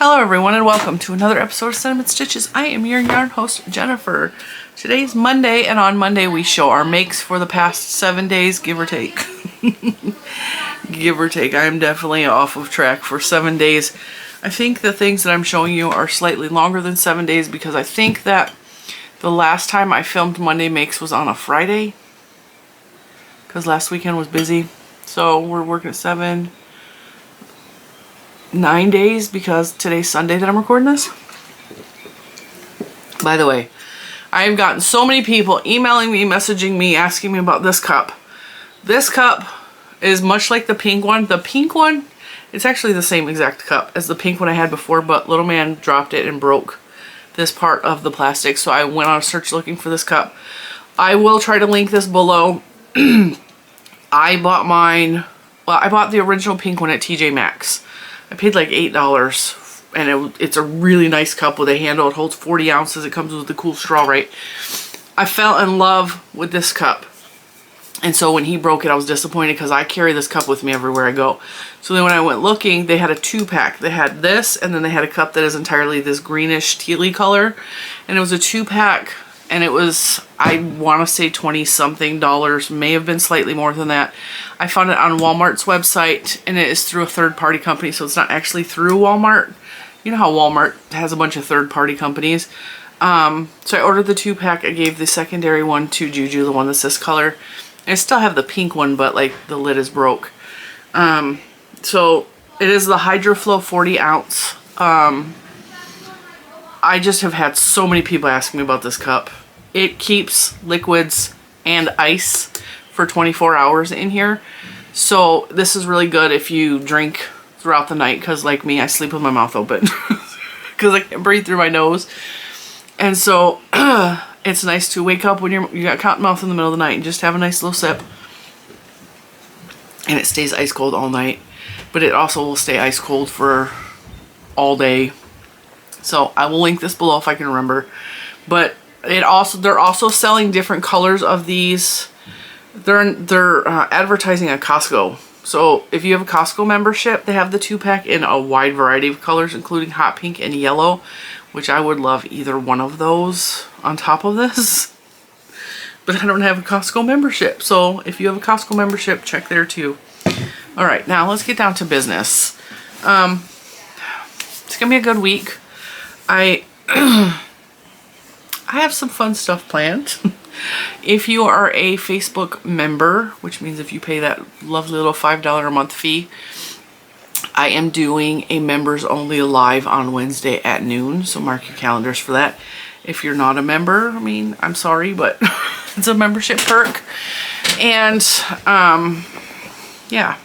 Hello everyone and welcome to another episode of Sentiment Stitches. I am your yarn host, Jennifer. Today's Monday, and on Monday we show our makes for the past 7 days, give or take. Give or take. I am definitely off of track for 7 days. I think the things that I'm showing you are slightly longer than 7 days because I think that the last time I filmed Monday makes was on a Friday. Because last weekend was busy. So we're working at 9 days because today's Sunday that I'm recording this. By the way, I have gotten so many people emailing me, messaging me, asking me about this cup. This cup is much like the pink one. The pink one, it's actually the same exact cup as the pink one I had before, but little man dropped it and broke this part of the plastic, so I went on a search looking for this cup. I will try to link this below. I bought mine, well, I bought the original pink one at TJ Maxx. I paid like $8, and it's a really nice cup with a handle. It holds 40 ounces. It comes with the cool straw, right? I fell in love with this cup. And so when he broke it, I was disappointed because I carry this cup with me everywhere I go. So then when I went looking, they had a 2-pack. They had this, and then they had a cup that is entirely this greenish tealy color. And it was a 2-pack, and it was, I want to say $20-something, may have been slightly more than that. I found it on Walmart's website, and it is through a third-party company, so it's not actually through Walmart. You know how Walmart has a bunch of third-party companies. So I ordered the 2-pack. I gave the secondary one to Juju, the one that's this color. And I still have the pink one, but like the lid is broke. So it is the Hydroflow 40 ounce. I just have had so many people asking me about this cup. It keeps liquids and ice for 24 hours in here. So this is really good if you drink throughout the night, because like me, I sleep with my mouth open because I can't breathe through my nose. And so it's nice to wake up when you got cotton mouth in the middle of the night and just have a nice little sip. And it stays ice cold all night, but it also will stay ice cold for all day. So I will link this below if I can remember. But they're also selling different colors of these. They're advertising at Costco. So if you have a Costco membership, they have the 2-pack in a wide variety of colors, including hot pink and yellow, which I would love either one of those on top of this. But I don't have a Costco membership. So if you have a Costco membership, check there too. All right, now let's get down to business. It's gonna be a good week. I have some fun stuff planned. If you are a Facebook member, which means if you pay that lovely little $5 a month fee, I am doing a members only live on Wednesday at noon. So mark your calendars for that. If you're not a member, I mean, I'm sorry, but it's a membership perk. And yeah,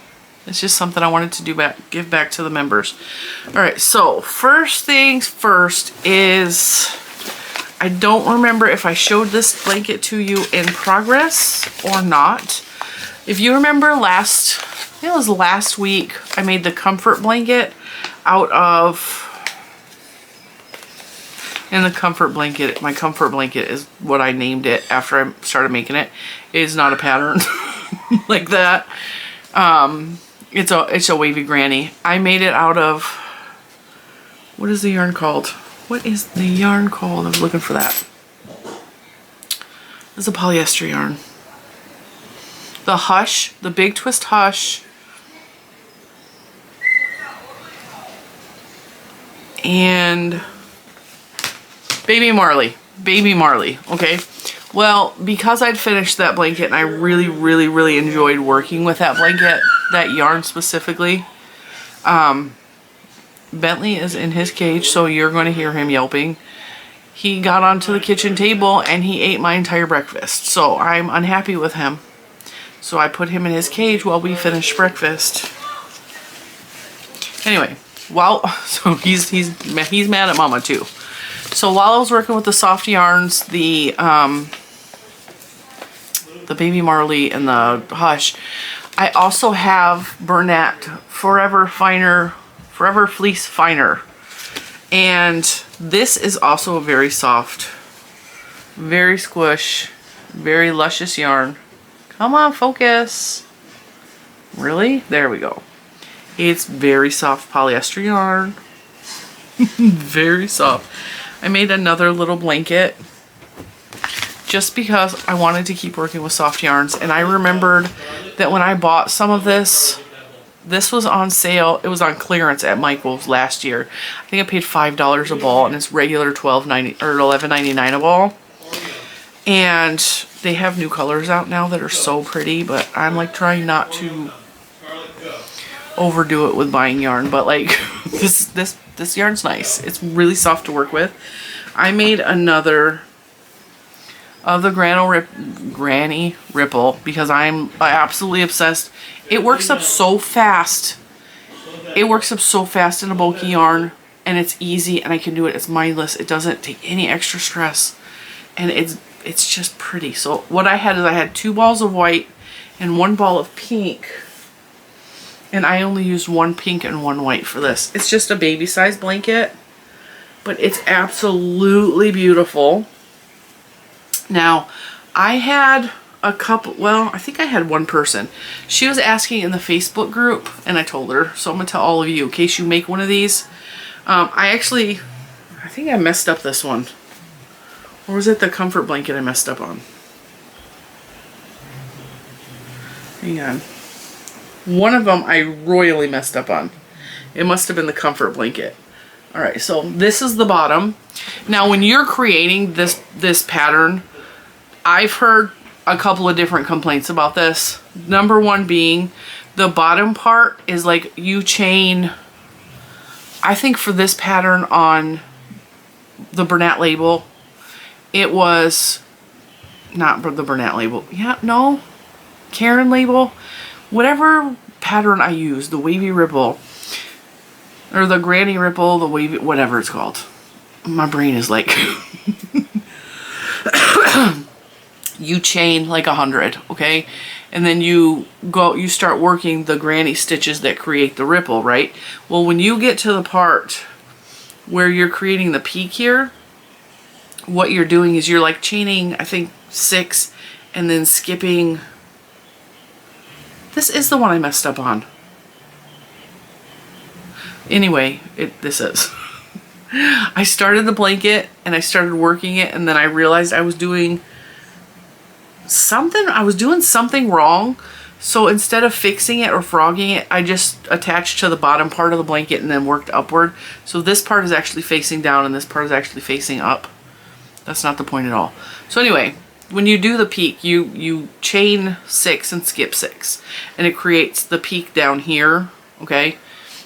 it's just something I wanted to give back to the members. All right, so first things first is, I don't remember if I showed this blanket to you in progress or not. If you remember it was last week, I made the comfort blanket out of, and the comfort blanket, my comfort blanket is what I named it after I started making it. It is not a pattern like that. It's a wavy granny. I made it out of, what is the yarn called? What is the yarn called? I was looking for that. It's a polyester yarn. The Hush, the Big Twist Hush. And Baby Marley, okay? Well, because I'd finished that blanket and I really, really, really enjoyed working with that blanket, that yarn specifically, Bentley is in his cage, so you're going to hear him yelping. He got onto the kitchen table and he ate my entire breakfast, so I'm unhappy with him. So I put him in his cage while we finished breakfast. Anyway, so he's mad at Mama too. So while I was working with the soft yarns, the Baby Marley and the Hush, I also have Bernat Forever Fleece Finer. And this is also a very soft, very squish, very luscious yarn. Come on, focus. Really? There we go. It's very soft polyester yarn. Very soft. I made another little blanket just because I wanted to keep working with soft yarns. And I remembered that when I bought some of this, this was on sale. It was on clearance at Michael's last year. I think I paid $5 a ball, and it's regular $12.90 or $11.99 a ball. And they have new colors out now that are so pretty, but I'm like trying not to overdo it with buying yarn. But like this yarn's nice. It's really soft to work with. I made another of the Granny Ripple because I'm absolutely obsessed. It works up so fast. It works up so fast in a bulky yarn, and it's easy, and I can do it. It's mindless. It doesn't take any extra stress, and it's just pretty. So what I had is I had 2 balls of white and 1 ball of pink, and I only used 1 pink and 1 white for this. It's just a baby size blanket, but it's absolutely beautiful. Now, I had a couple, well, I think I had one person. She was asking in the Facebook group, and I told her, so I'm going to tell all of you in case you make one of these. I think I messed up this one. Or was it the comfort blanket I messed up on? Hang on. One of them I royally messed up on. It must have been the comfort blanket. Alright, so this is the bottom. Now when you're creating this pattern, I've heard a couple of different complaints about this. Number one being the bottom part is like you chain, I think for this pattern on the Bernat label, it was not the Bernat label. Yeah, no. Karen label. Whatever pattern I use, the wavy ripple, or the granny ripple, the wavy, whatever it's called. My brain is like, you chain like 100, okay? And then you start working the granny stitches that create the ripple, right? Well, when you get to the part where you're creating the peak here, what you're doing is you're like chaining, I think 6, and then skipping. This is the one I messed up on. Anyway, this is. I started the blanket and I started working it, and then I realized I was doing something wrong. So instead of fixing it or frogging it, I just attached to the bottom part of the blanket and then worked upward. So this part is actually facing down and this part is actually facing up. That's not the point at all. So anyway, when you do the peak, you chain 6 and skip 6, and it creates the peak down here, okay,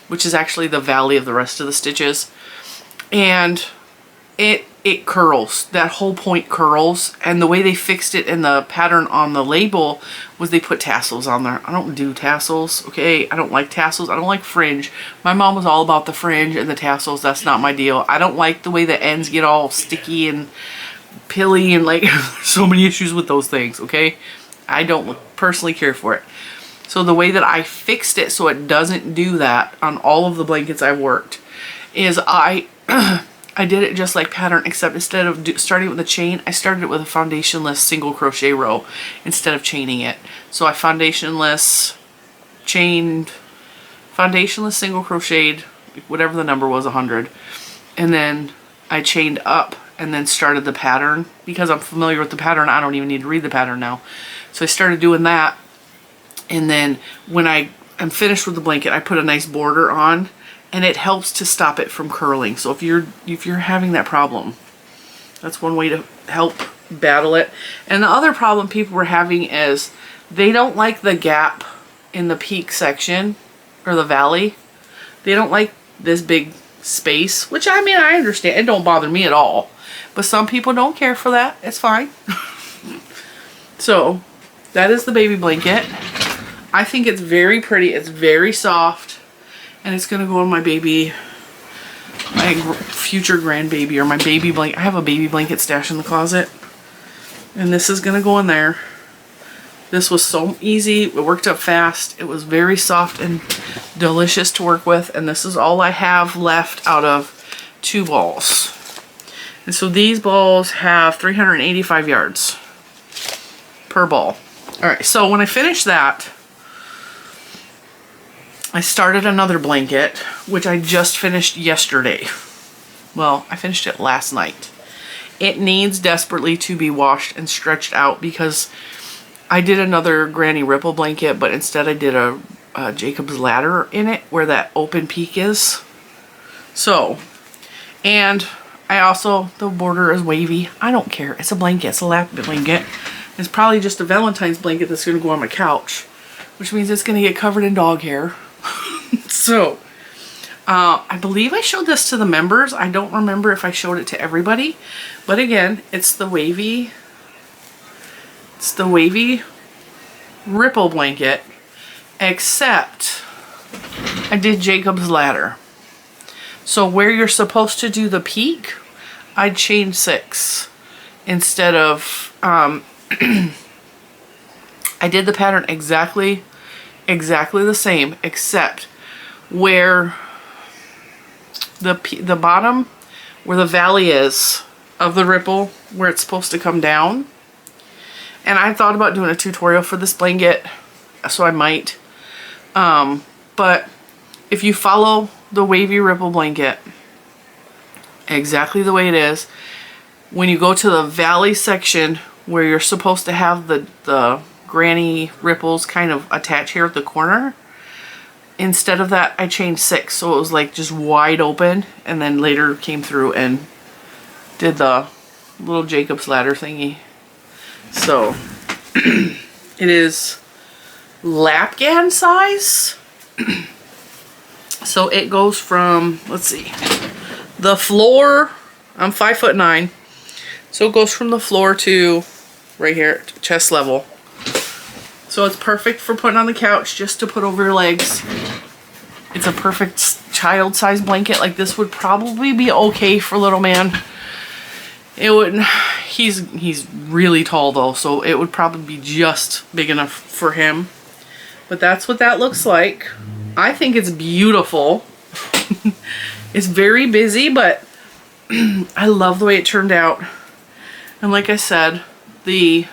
which is actually the valley of the rest of the stitches, and it curls. That whole point curls, and the way they fixed it in the pattern on the label was they put tassels on there. I don't do tassels, okay? I don't like tassels. I don't like fringe. My mom was all about the fringe and the tassels. That's not my deal. I don't like the way the ends get all sticky and pilly, and like so many issues with those things, okay? I don't personally care for it. So the way that I fixed it so it doesn't do that on all of the blankets I've worked is I did it just like pattern, except instead of starting with a chain, I started it with a foundationless single crochet row instead of chaining it. So I foundationless, chained, foundationless, single crocheted, whatever the number was, 100, and then I chained up and then started the pattern. Because I'm familiar with the pattern, I don't even need to read the pattern now. So I started doing that, and then when I am finished with the blanket, I put a nice border on, and it helps to stop it from curling. So if you're having that problem, that's one way to help battle it. And the other problem people were having is they don't like the gap in the peak section or the valley. They don't like this big space, which I mean, I understand. It don't bother me at all. But some people don't care for that. It's fine. So that is the baby blanket. I think it's very pretty. It's very soft. And it's going to go on my baby, my future grandbaby, or my baby blanket. I have a baby blanket stashed in the closet. And this is going to go in there. This was so easy. It worked up fast. It was very soft and delicious to work with. And this is all I have left out of 2 balls. And so these balls have 385 yards per ball. Alright, so when I finished that, I started another blanket, which I just finished yesterday. Well, I finished it last night. It needs desperately to be washed and stretched out because I did another Granny Ripple blanket, but instead I did a Jacob's Ladder in it where that open peak is. So, and I also, the border is wavy. I don't care. It's a blanket. It's a lap blanket. It's probably just a Valentine's blanket that's going to go on my couch, which means it's going to get covered in dog hair. So, I believe I showed this to the members. I don't remember if I showed it to everybody. But again, it's the wavy ripple blanket, except I did Jacob's Ladder. So where you're supposed to do the peak, I changed 6 instead of, I did the pattern exactly the same, except where the bottom, where the valley is of the ripple, where it's supposed to come down. And I thought about doing a tutorial for this blanket, so I might. But if you follow the wavy ripple blanket exactly the way it is, when you go to the valley section where you're supposed to have the granny ripples kind of attach here at the corner, instead of that I changed 6, so it was like just wide open, and then later came through and did the little Jacob's Ladder thingy. So it is lapgan size. So it goes from, let's see, the floor, I'm 5'9", so it goes from the floor to right here, chest level. So it's perfect for putting on the couch, just to put over your legs. It's a perfect child-sized blanket. Like, this would probably be okay for little man. It wouldn't, he's really tall though, so it would probably be just big enough for him. But that's what that looks like. I think it's beautiful. It's very busy, but I love the way it turned out. And like I said, the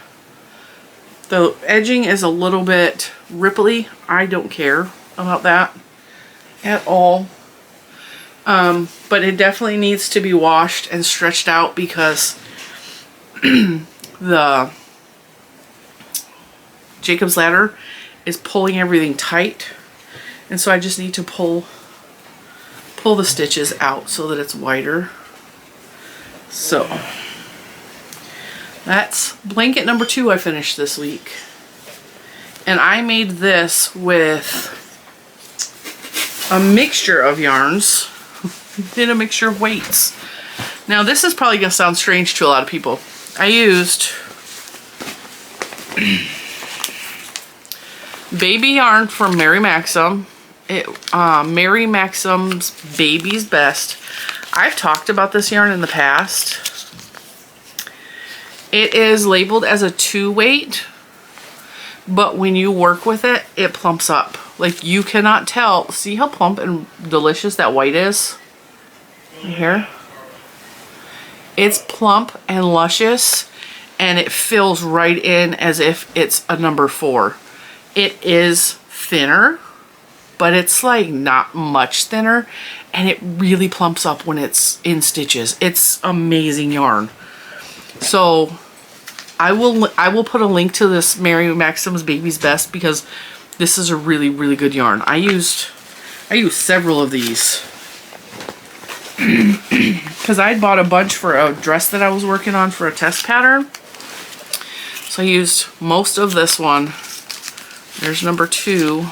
edging is a little bit ripply. I don't care about that at all. But it definitely needs to be washed and stretched out because the Jacob's Ladder is pulling everything tight. And so I just need to pull the stitches out so that it's wider. So that's blanket number 2 I finished this week. And I made this with a mixture of yarns. Did a mixture of weights. Now this is probably going to sound strange to a lot of people. I used baby yarn from Mary Maxim. Mary Maxim's Baby's Best. I've talked about this yarn in the past. It is labeled as a 2 weight, but when you work with it, it plumps up. Like, you cannot tell. See how plump and delicious that white is? Right here. It's plump and luscious, and it fills right in as if it's a number 4. It is thinner, but it's like not much thinner, and it really plumps up when it's in stitches. It's amazing yarn. So I will put a link to this Mary Maxim's Baby's Best because this is a really, really good yarn. I used several of these because I'd bought a bunch for a dress that I was working on for a test pattern. So I used most of this one. There's number 2.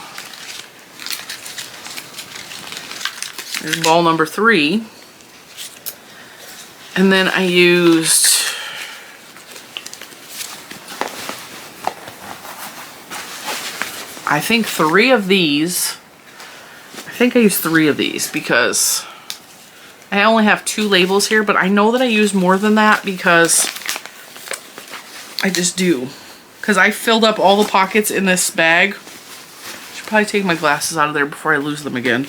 There's ball number 3. And then I used I think 3 of these. I think I used 3 of these because I only have 2 labels here, but I know that I used more than that because I just do. Because I filled up all the pockets in this bag. Should probably take my glasses out of there before I lose them again.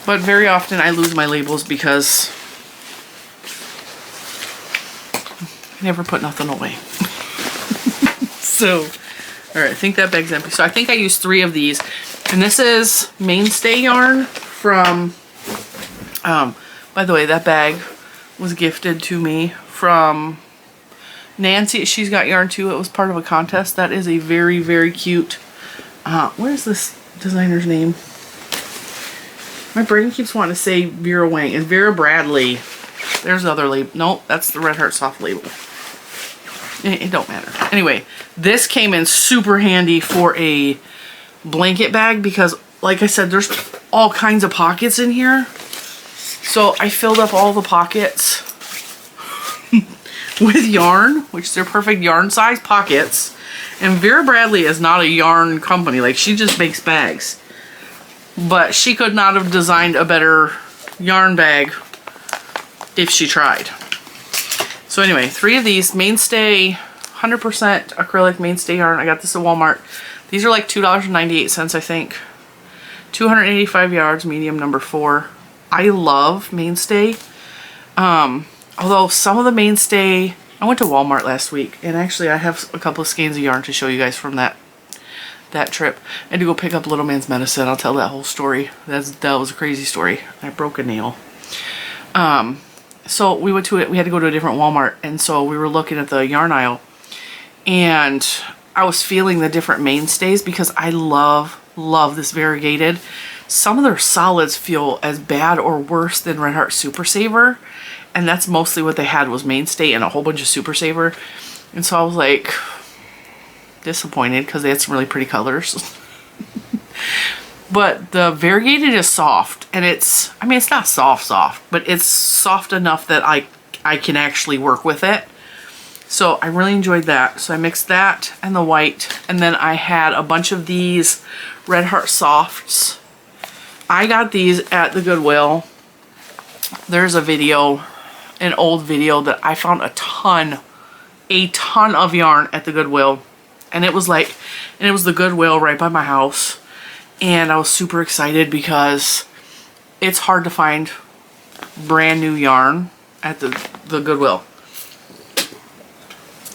But very often I lose my labels because I never put nothing away. So, alright, I think that bag's empty. So I think I used 3 of these. And this is Mainstay yarn from By the way, that bag was gifted to me from Nancy. She's got yarn too. It was part of a contest. That is a very, very cute, where's this designer's name? My brain keeps wanting to say Vera Wang. It's Vera Bradley. There's the other label. Nope, that's the Red Heart Soft label. It don't matter. Anyway, this came in super handy for a blanket bag because, like I said, there's all kinds of pockets in here. So I filled up all the pockets with yarn, which they're perfect yarn size pockets. And Vera Bradley is not a yarn company. Like, she just makes bags. But she could not have designed a better yarn bag if she tried. So anyway, 3 of these Mainstay 100% acrylic Mainstay yarn. I got this at Walmart. These are like $2.98, I think. 285 yards, medium number 4. I love Mainstay. Although some of the Mainstay, I went to Walmart last week, and actually I have a couple of skeins of yarn to show you guys from that trip. I had to go pick up Little Man's Medicine. I'll tell that whole story. That was a crazy story. I broke a nail. So we had to go to a different Walmart, and so we were looking at the yarn aisle, and I was feeling the different Mainstays because I love this variegated. Some of their solids feel as bad or worse than Red Heart Super Saver, and that's mostly what they had was Mainstay and a whole bunch of Super Saver. And so I was like disappointed because they had some really pretty colors. But the variegated is soft, and it's not soft, but it's soft enough that I can actually work with it. So I really enjoyed that. So I mixed that and the white, and then I had a bunch of these Red Heart Softs. I got these at the Goodwill. There's a video, an old video that I found a ton of yarn at the Goodwill, and it was the Goodwill right by my house. And I was super excited because it's hard to find brand new yarn at the Goodwill.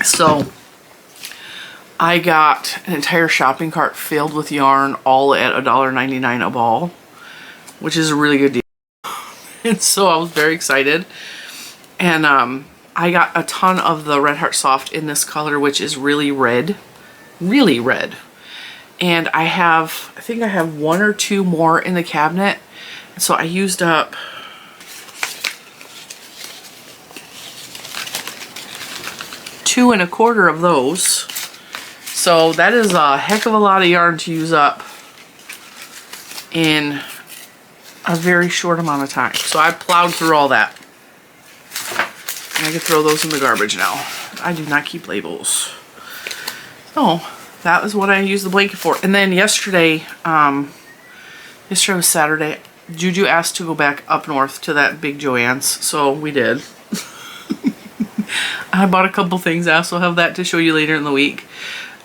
So I got an entire shopping cart filled with yarn, all at $1.99 a ball, which is a really good deal. And so I was very excited. And I got a ton of the Red Heart Soft in this color, which is really red. Really red. And I think I have 1 or 2 more in the cabinet. And so I used up two and a quarter of those. So that is a heck of a lot of yarn to use up in a very short amount of time. So I plowed through all that. And I can throw those in the garbage now. I do not keep labels. So that was what I used the blanket for. And then yesterday was Saturday, Juju asked to go back up north to that big Joann's, so we did. I bought a couple things. I also have that to show you later in the week.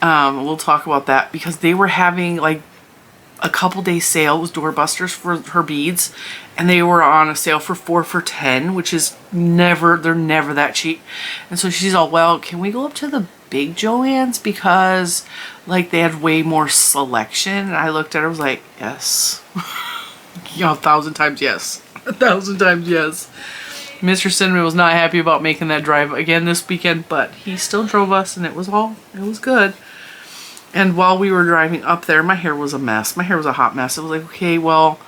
We'll talk about that because they were having like a couple day sale. It was doorbusters for her beads, and they were on a sale for 4 for $10, which is they're never that cheap. And so she's all, well, can we go up to the big Joann's because like they had way more selection? And I looked at her, I was like, yes. You know, 1,000 times yes. 1,000 times yes. Mr. Cinnamon was not happy about making that drive again this weekend, but he still drove us, and it was good. And while we were driving up there, my hair was a mess. My hair was a hot mess. I was like, okay, well,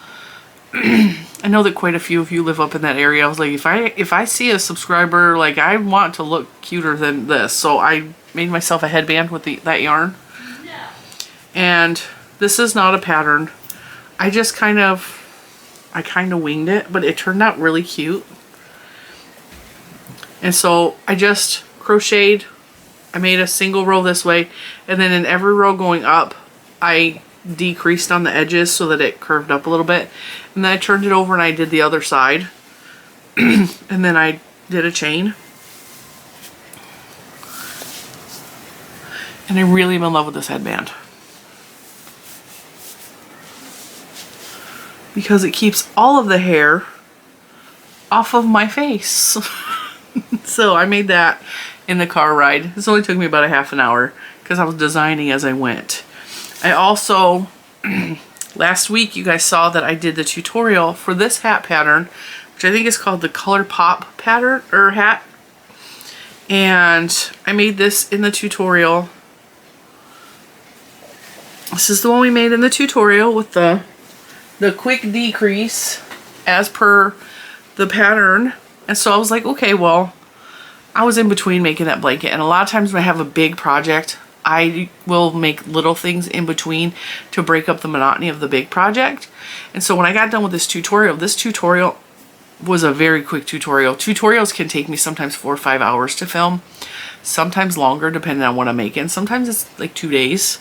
I know that quite a few of you live up in that area. I was like, if I see a subscriber, like, I want to look cuter than this. So I made myself a headband with that yarn. Yeah. And this is not a pattern. I just kind of winged it, but it turned out really cute. And so I just crocheted. I made a single row this way, and then in every row going up, I decreased on the edges so that it curved up a little bit. And then I turned it over and I did the other side. And then I did a chain. And I really am in love with this headband, because it keeps all of the hair off of my face. So I made that in the car ride. This only took me about a half an hour because I was designing as I went. I also, last week you guys saw that I did the tutorial for this hat pattern which I think is called the Colorpop pattern or hat. And I made this in the tutorial. This is the one we made in the tutorial with the quick decrease as per the pattern. And so I was like, okay, well, I was in between making that blanket. And a lot of times when I have a big project, I will make little things in between to break up the monotony of the big project. And so when I got done with this tutorial was a very quick tutorial. Tutorials can take me sometimes 4 or 5 hours to film, sometimes longer depending on what I'm making. Sometimes it's like 2 days.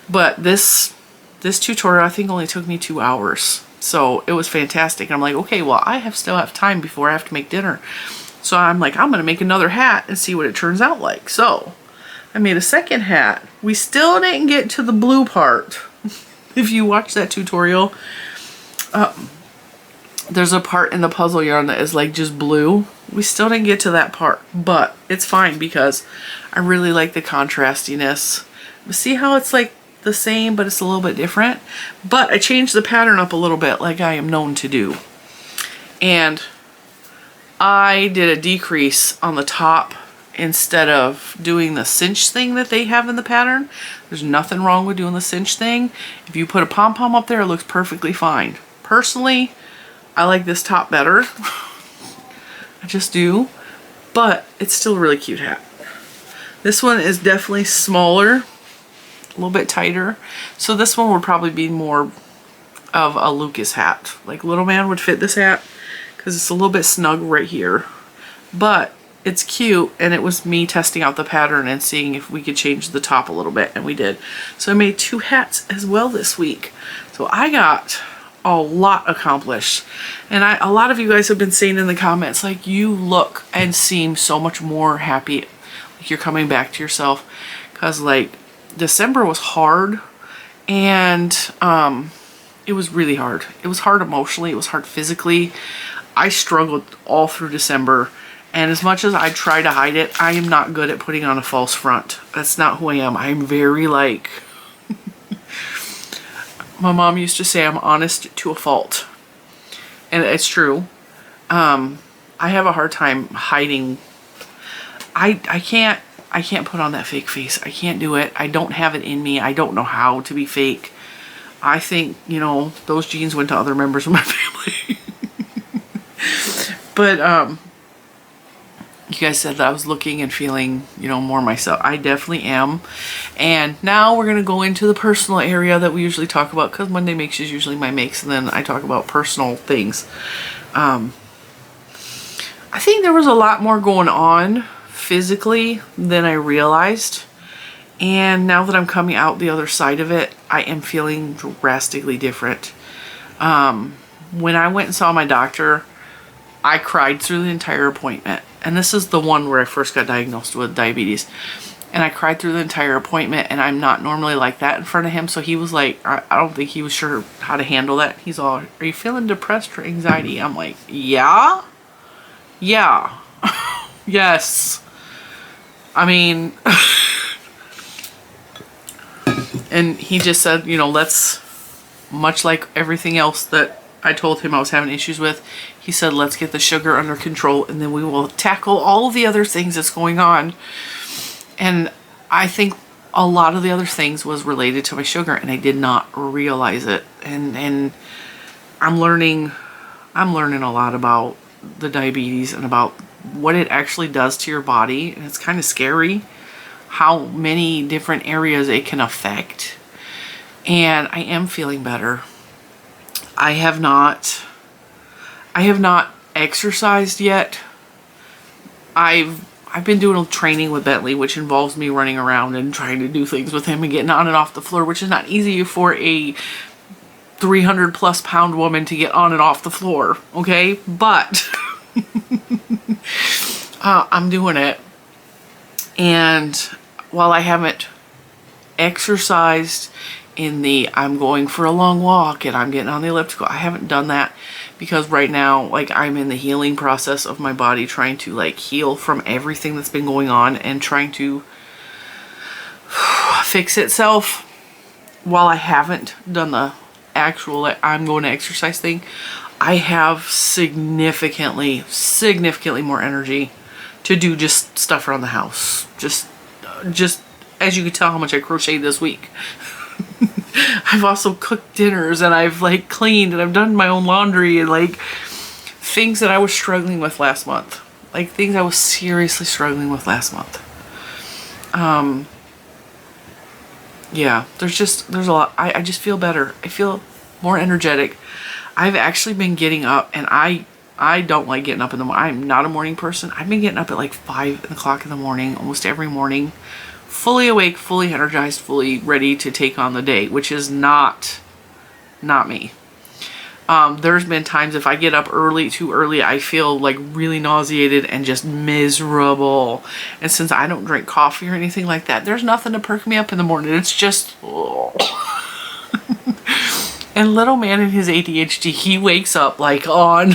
But this tutorial I think only took me 2 hours. So it was fantastic. I'm like, okay, well, I still have time before I have to make dinner. So I'm like, I'm going to make another hat and see what it turns out like. So I made a second hat. We still didn't get to the blue part. If you watch that tutorial, there's a part in the puzzle yarn that is like just blue. We still didn't get to that part, but it's fine because I really like the contrastiness. See how it's like the same, but it's a little bit different? But I changed the pattern up a little bit like I am known to do. And I did a decrease on the top instead of doing the cinch thing that they have in the pattern. There's nothing wrong with doing the cinch thing. If you put a pom-pom up there, it looks perfectly fine. Personally, I like this top better. I just do. But it's still a really cute hat. This one is definitely smaller, a little bit tighter. So this one would probably be more of a Lucas hat. Like Little Man would fit this hat because it's a little bit snug right here. But it's cute, and it was me testing out the pattern and seeing if we could change the top a little bit, and we did. So I made 2 hats as well this week. So I got a lot accomplished. And a lot of you guys have been saying in the comments, like, you look and seem so much more happy, like you're coming back to yourself. Because like December was hard, and it was really hard. It was hard emotionally, it was hard physically. I struggled all through December. And as much as I try to hide it, I am not good at putting on a false front. That's not who I am. I'm very like, my mom used to say I'm honest to a fault. And it's true. I have a hard time hiding. I can't put on that fake face. I can't do it. I don't have it in me. I don't know how to be fake. I think, you know, those genes went to other members of my family. But, you guys said that I was looking and feeling, you know, more myself. I definitely am. And now we're going to go into the personal area that we usually talk about, because Monday Makes is usually my makes, and then I talk about personal things. I think there was a lot more going on physically than I realized. And now that I'm coming out the other side of it, I am feeling drastically different. When I went and saw my doctor, I cried through the entire appointment. And this is the one where I first got diagnosed with diabetes. And I cried through the entire appointment, and I'm not normally like that in front of him. So he was like, I don't think he was sure how to handle that. He's all, are you feeling depressed or anxiety? I'm like, yeah. Yeah. Yes. I mean, and he just said, you know, let's, much like everything else that I told him I was having issues with, he said, let's get the sugar under control, and then we will tackle all of the other things that's going on. And I think a lot of the other things was related to my sugar, and I did not realize it. And I'm learning a lot about the diabetes and about what it actually does to your body. And it's kind of scary how many different areas it can affect. And I am feeling better. I have not exercised yet. I've been doing training with Bentley, which involves me running around and trying to do things with him and getting on and off the floor, which is not easy for a 300+ pound woman to get on and off the floor, okay? But I'm doing it. And while I haven't exercised in the I'm going for a long walk and I'm getting on the elliptical, I haven't done that because right now, like, I'm in the healing process of my body, trying to like heal from everything that's been going on and trying to fix itself. While I haven't done the actual like, I'm going to exercise thing, I have significantly more energy to do just stuff around the house. Just as you can tell how much I crocheted this week. I've also cooked dinners, and I've like cleaned, and I've done my own laundry, and like things that I was struggling with last month. Like things I was seriously struggling with last month. Yeah, there's a lot. I just feel better. I feel more energetic. I've actually been getting up, and I don't like getting up in the morning. I'm not a morning person. I've been getting up at like 5 o'clock in the morning, almost every morning, fully awake, fully energized, fully ready to take on the day, which is not me. There's been times if I get up too early, I feel like really nauseated and just miserable. And since I don't drink coffee or anything like that, there's nothing to perk me up in the morning. It's just, oh. And little man in his ADHD, he wakes up like on.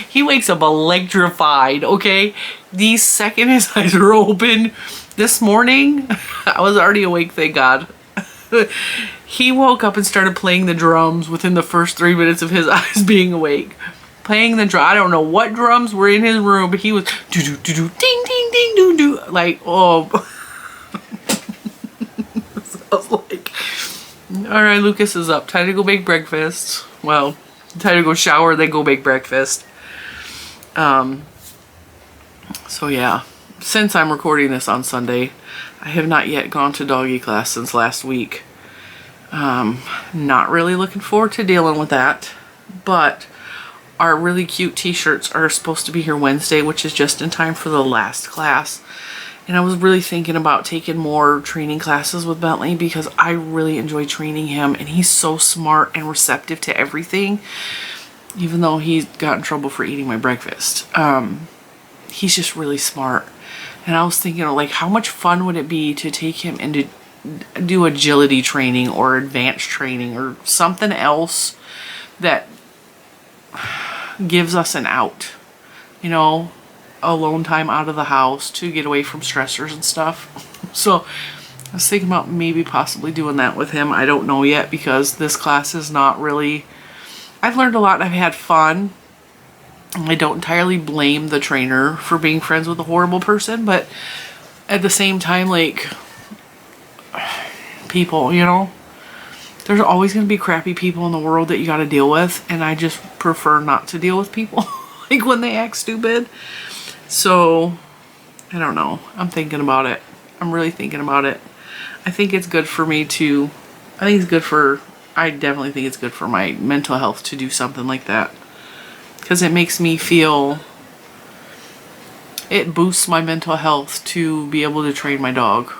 He wakes up electrified, okay? The second his eyes are open this morning, I was already awake, thank God. He woke up and started playing the drums within the first 3 minutes of his eyes being awake. Playing the drum. I don't know what drums were in his room, but he was do do do do ding ding ding do do like, oh. So I was like, all right, Lucas is up. Time to go make breakfast. Well, time to go shower, then go make breakfast. So yeah, since I'm recording this on Sunday, I have not yet gone to doggy class since last week. Not really looking forward to dealing with that, but our really cute t-shirts are supposed to be here Wednesday, which is just in time for the last class. And I was really thinking about taking more training classes with Bentley because I really enjoy training him, and he's so smart and receptive to everything, even though he got in trouble for eating my breakfast. He's just really smart. And I was thinking, like, how much fun would it be to take him and to do agility training or advanced training or something else that gives us an out, you know, alone time out of the house to get away from stressors and stuff. So I was thinking about maybe possibly doing that with him. I don't know yet because this class is not really, I've learned a lot and I've had fun. I don't entirely blame the trainer for being friends with a horrible person, but at the same time, like, people, you know, there's always going to be crappy people in the world that you got to deal with, and I just prefer not to deal with people like when they act stupid. So I don't know, I'm thinking about it. I'm really thinking about it. I think it's good for me to, I definitely think it's good for my mental health to do something like that, because it makes me feel, it boosts my mental health to be able to train my dog.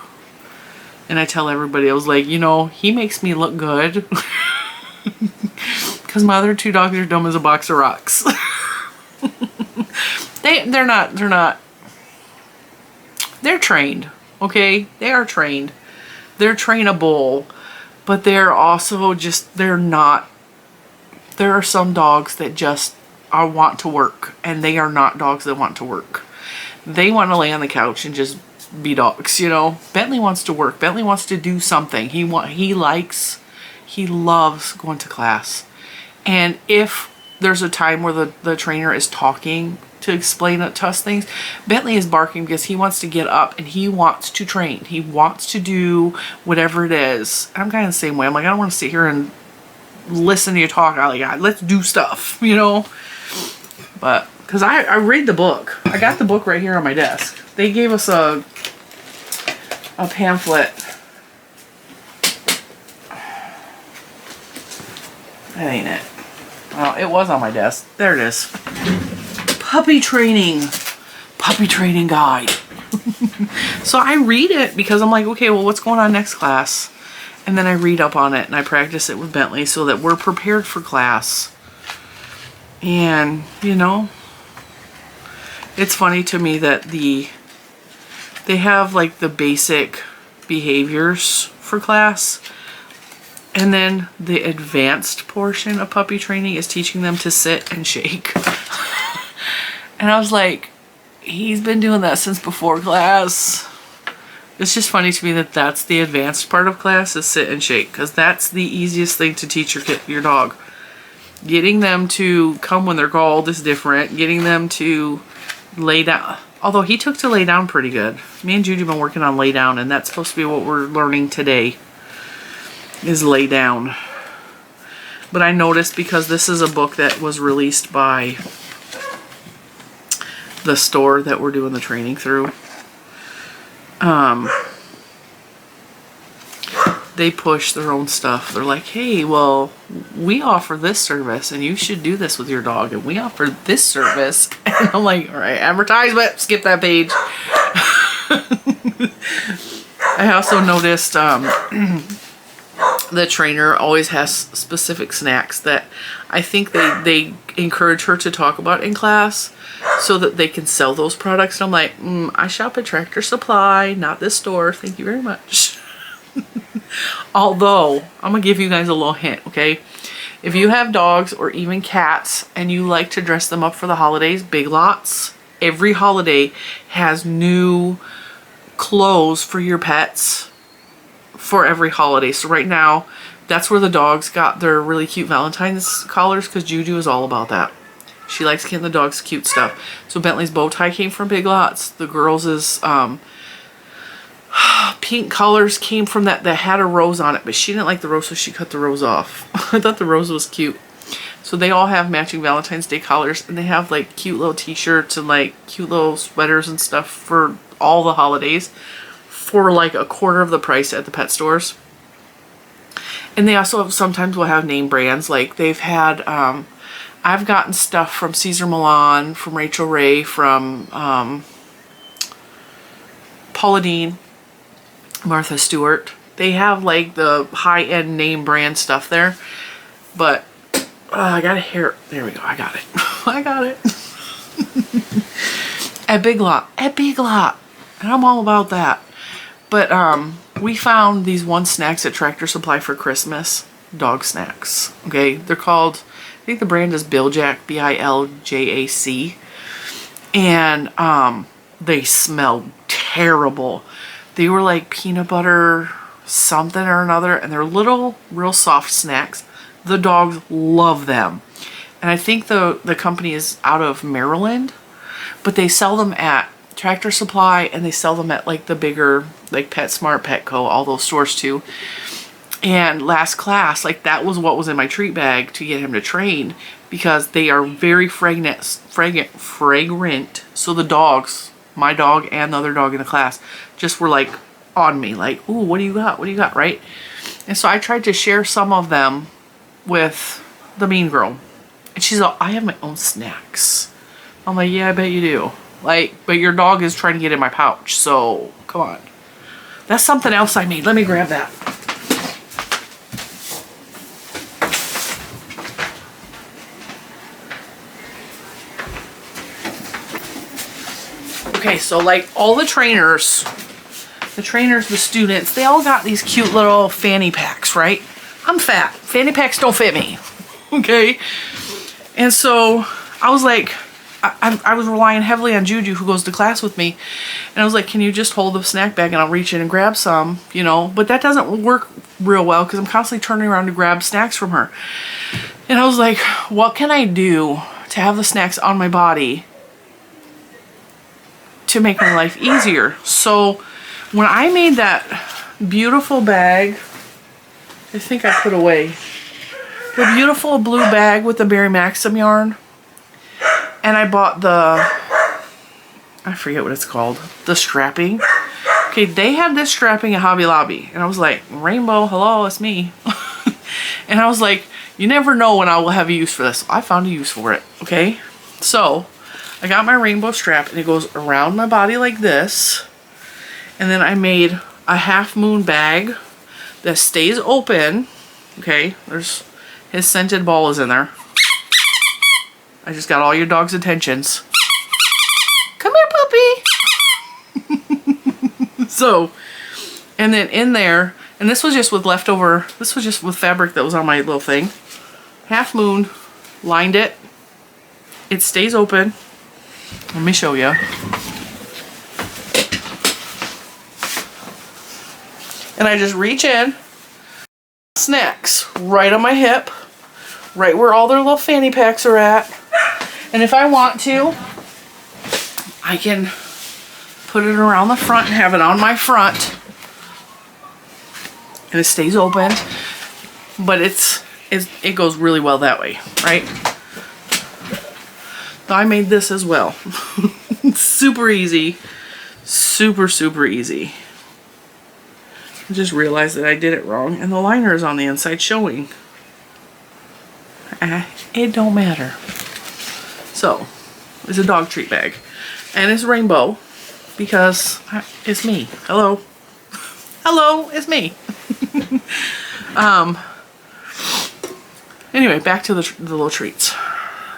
And I tell everybody, I was like, you know, he makes me look good. Because my other 2 dogs are dumb as a box of rocks. They're trained, okay? They are trained. They're trainable. But they're also just, there are some dogs that just want to work. And they are not dogs that want to work. They want to lay on the couch and just be dogs, you know. Bentley wants to work. Bentley wants to do something. He loves going to class. And if there's a time where the trainer is talking to explain it to us things, Bentley is barking because he wants to get up and he wants to train. He wants to do whatever it is. I'm kind of the same way. I'm like, I don't want to sit here and listen to you talk. I'm like, let's do stuff, you know. But because I read the book. I got the book right here on my desk. They gave us a pamphlet. That ain't it. Well, it was on my desk. There it is. Puppy training guide. So I read it because I'm like, okay, well, what's going on next class? And then I read up on it and I practice it with Bentley so that we're prepared for class. And, you know, it's funny to me that they have like the basic behaviors for class, and then the advanced portion of puppy training is teaching them to sit and shake. And I was like, he's been doing that since before class. It's just funny to me that that's the advanced part of class is sit and shake, because that's the easiest thing to teach your dog. Getting them to come when they're called is different. Getting them to lay down. Although he took to lay down pretty good. Me and Judy have been working on lay down, and that's supposed to be what we're learning today, is lay down. But I noticed, because this is a book that was released by the store that we're doing the training through, they push their own stuff. They're like, hey, well, we offer this service and you should do this with your dog, and we offer this service. And I'm like, all right, advertisement, skip that page. I also noticed the trainer always has specific snacks that I think they encourage her to talk about in class so that they can sell those products. And I'm like, I shop at Tractor Supply, not this store. Thank you very much. Although, I'm going to give you guys a little hint, okay? If you have dogs or even cats and you like to dress them up for the holidays, Big Lots, every holiday has new clothes for your pets for every holiday. So right now, that's where the dogs got their really cute Valentines collars, because Juju is all about that. She likes getting the dogs cute stuff. So Bentley's bow tie came from Big Lots. The girls' pink colors came from that had a rose on it, but she didn't like the rose, so she cut the rose off. I thought the rose was cute. So they all have matching Valentine's Day collars, and they have like cute little t-shirts and like cute little sweaters and stuff for all the holidays for like a quarter of the price at the pet stores. And they also sometimes will have name brands. Like they've had, I've gotten stuff from Cesar Millan, from Rachel Ray, from Paula Deen, Martha Stewart. They have like the high-end name brand stuff there. But I got a hair. There we go. I got it. I got it. At Big Lot. At Big Lot. And I'm all about that. But we found these One Snacks at Tractor Supply for Christmas. Dog snacks. Okay. They're called, I think the brand is Biljac. Biljac. And they smelled terrible. They were like peanut butter something or another, and they're little real soft snacks. The dogs love them. And I think the company is out of Maryland, but they sell them at Tractor Supply, and they sell them at like the bigger like PetSmart, Petco, all those stores too. And last class, like that was what was in my treat bag to get him to train, because they are very fragrant. So the dogs, my dog and the other dog in the class, just were like on me, like, ooh, what do you got? What do you got, right? And so I tried to share some of them with the mean girl. And she's like, I have my own snacks. I'm like, yeah, I bet you do. Like, but your dog is trying to get in my pouch, so come on. That's something else I made. Let me grab that. Okay, so like all the trainers, the students, they all got these cute little fanny packs, right? I'm fat. Fanny packs don't fit me. Okay? And so I was like, I was relying heavily on Juju, who goes to class with me. And I was like, can you just hold the snack bag and I'll reach in and grab some, you know? But that doesn't work real well because I'm constantly turning around to grab snacks from her. And I was like, what can I do to have the snacks on my body to make my life easier? So when I made that beautiful bag, I think I put away the beautiful blue bag with the berry Maxim yarn, and I bought the, I forget what it's called, the strapping. Okay, they had this strapping at Hobby Lobby, and I was like, Rainbow, hello, it's me. And I was like, you never know when I will have a use for this. I found a use for it, okay? So I got my rainbow strap, and it goes around my body like this. And then I made a half moon bag that stays open. Okay, there's his scented ball is in there. I just got all your dog's attentions. Come here, puppy. So, and then in there, and this was just with leftover, this was just with fabric that was on my little thing. Half moon, lined it. It stays open. Let me show you. And I just reach in, snacks right on my hip, right where all their little fanny packs are at. And if I want to, I can put it around the front and have it on my front. And it stays open, but it goes really well that way, right? So I made this as well. Super easy. Super, super easy. I just realized that I did it wrong and the liner is on the inside showing. It don't matter. So, it's a dog treat bag. And it's rainbow because it's me. Hello. Hello, it's me. Anyway, back to the little treats.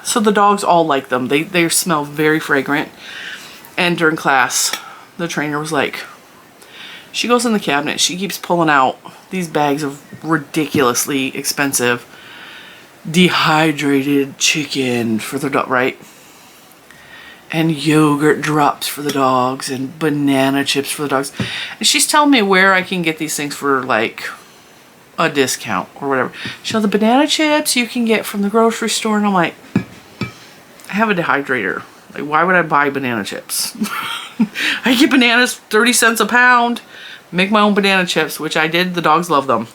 So the dogs all like them. They smell very fragrant. And during class, the trainer was like, she goes in the cabinet, she keeps pulling out these bags of ridiculously expensive dehydrated chicken for the dog, right? And yogurt drops for the dogs and banana chips for the dogs. And she's telling me where I can get these things for like a discount or whatever. She goes, the banana chips you can get from the grocery store. And I'm like, I have a dehydrator. Like, why would I buy banana chips? I get bananas 30 cents a pound. Make my own banana chips, which I did. The dogs love them.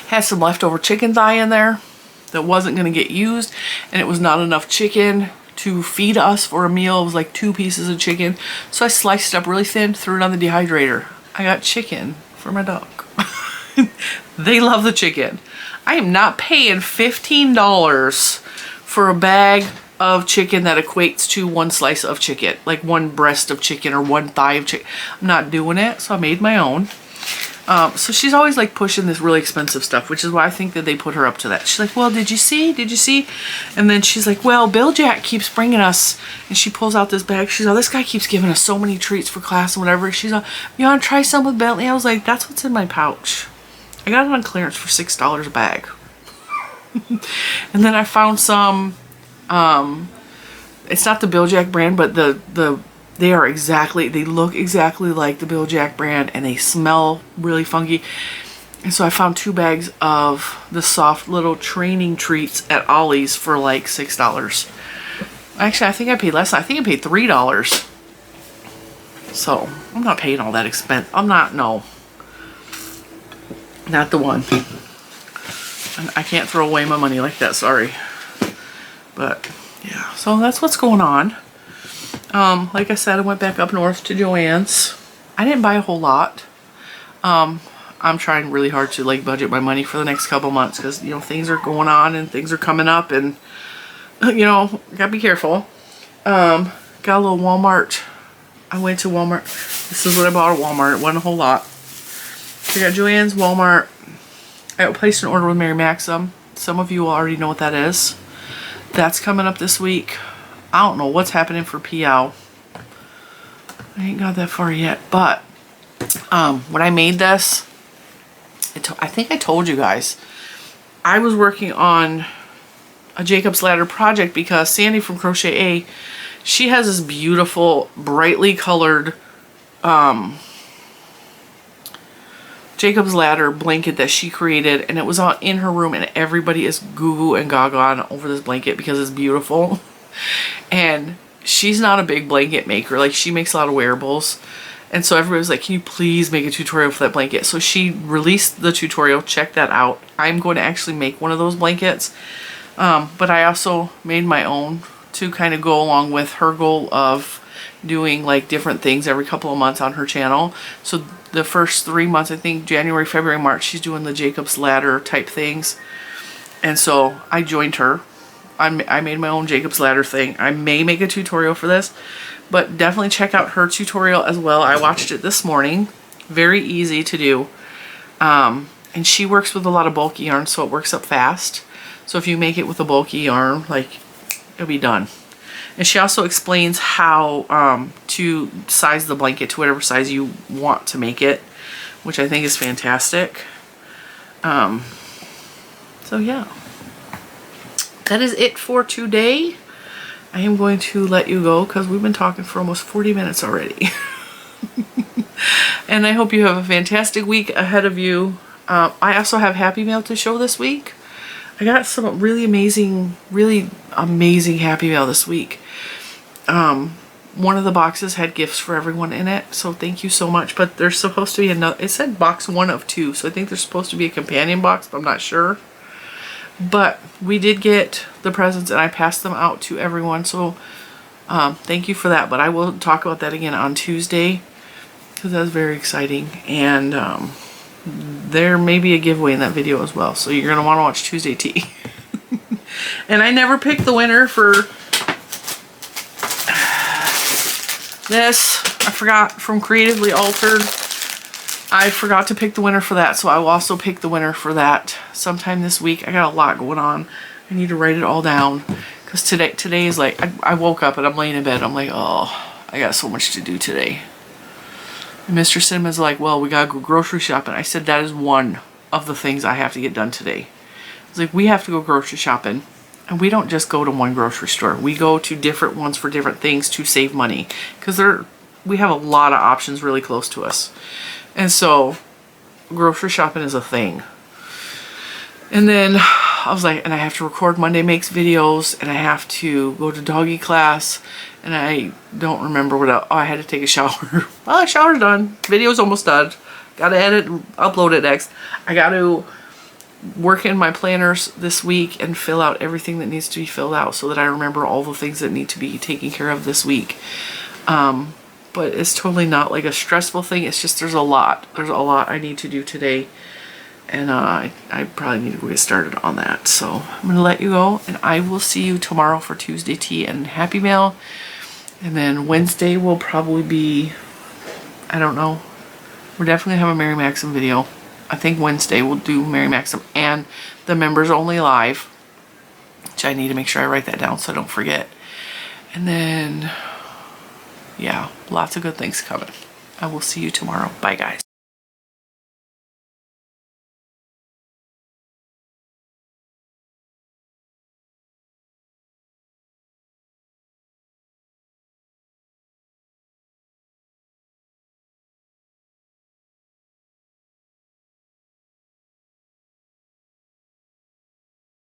Had some leftover chicken thigh in there that wasn't going to get used, and it was not enough chicken to feed us for a meal. It was like 2 pieces of chicken, so I sliced it up really thin, threw it on the dehydrator. I got chicken for my dog. They love the chicken. I am not paying $15 for a bag of chicken that equates to 1 slice of chicken, like 1 breast of chicken or 1 thigh of chicken. I'm not doing it, so I made my own. So she's always like pushing this really expensive stuff, which is why I think that they put her up to that. She's like, well, did you see? Did you see? And then she's like, well, Bill Jack keeps bringing us, and she pulls out this bag. She's like, this guy keeps giving us so many treats for class and whatever. She's like, you want to try some with Bentley? I was like, that's what's in my pouch. I got it on clearance for $6 a bag. And then I found some, it's not the Bill Jack brand, but they look exactly like the Bill Jack brand, and they smell really funky. And so I found 2 bags of the soft little training treats at Ollie's for like $6. Actually, I think I paid less. I think I paid $3. So I'm not paying all that expense. No. Not the one. I can't throw away my money like that, sorry. But yeah, so that's what's going on. Like I said, I went back up north to Joann's. I didn't buy a whole lot. I'm trying really hard to like budget my money for the next couple months because, you know, things are going on and things are coming up, and you know, gotta be careful. Got a little Walmart. I went to Walmart. This is what I bought at Walmart. It wasn't a whole lot. So I got Joann's, Walmart. I placed an order with Mary Maxim. Some of you already know what that is. That's coming up this week. I don't know what's happening for PL. I ain't got that far yet, but when I made this, I think I told you guys, I was working on a Jacob's Ladder project because Sandy from Crochet A, she has this beautiful, brightly colored Jacob's Ladder blanket that she created, and it was on in her room, and everybody is goo-goo and gaga over this blanket because it's beautiful. And she's not a big blanket maker. Like, she makes a lot of wearables, and so everybody was like, can you please make a tutorial for that blanket? So she released the tutorial. Check that out. I'm going to actually make one of those blankets, but I also made my own to kind of go along with her goal of doing like different things every couple of months on her channel. So the first 3 months, I think January, February, March, she's doing the Jacob's Ladder type things. And so I joined her. I made my own Jacob's Ladder thing. I may make a tutorial for this, but definitely check out her tutorial as well. I watched it this morning. Very easy to do. And she works with a lot of bulky yarn, so it works up fast. So if you make it with a bulky yarn, like, it'll be done. And she also explains how to size the blanket to whatever size you want to make it, which I think is fantastic. So yeah, that is it for today. I am going to let you go because we've been talking for almost 40 minutes already. And I hope you have a fantastic week ahead of you. I also have Happy Mail to show this week. I got some really amazing Happy Mail this week. One of the boxes had gifts for everyone in it, so thank you so much. But there's supposed to be another, it said box 1 of 2, so I think there's supposed to be a companion box, but I'm not sure. But we did get the presents and I passed them out to everyone, so thank you for that. But I will talk about that again on Tuesday, because that was very exciting. And there may be a giveaway in that video as well, so you're going to want to watch Tuesday Tea. And I never picked the winner for this. I forgot, from Creatively Altered. I forgot to pick the winner for that, so I will also pick the winner for that sometime this week. I got a lot going on. I need to write it all down, because today is like, I woke up and I'm laying in bed. I'm like, oh, I got so much to do today. And Mr. Cinema's like, well, we gotta go grocery shopping. I said that is one of the things I have to get done today. I was like, we have to go grocery shopping. And we don't just go to one grocery store. We go to different ones for different things to save money. Because we have a lot of options really close to us. And so, grocery shopping is a thing. And then I was like, and I have to record Monday Makes videos, and I have to go to doggy class, and I don't remember what else. Oh, I had to take a shower. Well, shower's done. Video's almost done. Gotta edit, upload it next. I gotta work in my planners this week and fill out everything that needs to be filled out so that I remember all the things that need to be taken care of this week. But it's totally not like a stressful thing. It's just there's a lot I need to do today, and I probably need to go get started on that. So I'm gonna let you go, and I will see you tomorrow for Tuesday Tea and Happy Mail. And then Wednesday will probably be, I don't know, we're definitely gonna have a Mary Maxim video. I think Wednesday we'll do Mary Maxim and the members only live, which I need to make sure I write that down so I don't forget. And then, yeah, lots of good things coming. I will see you tomorrow. Bye, guys.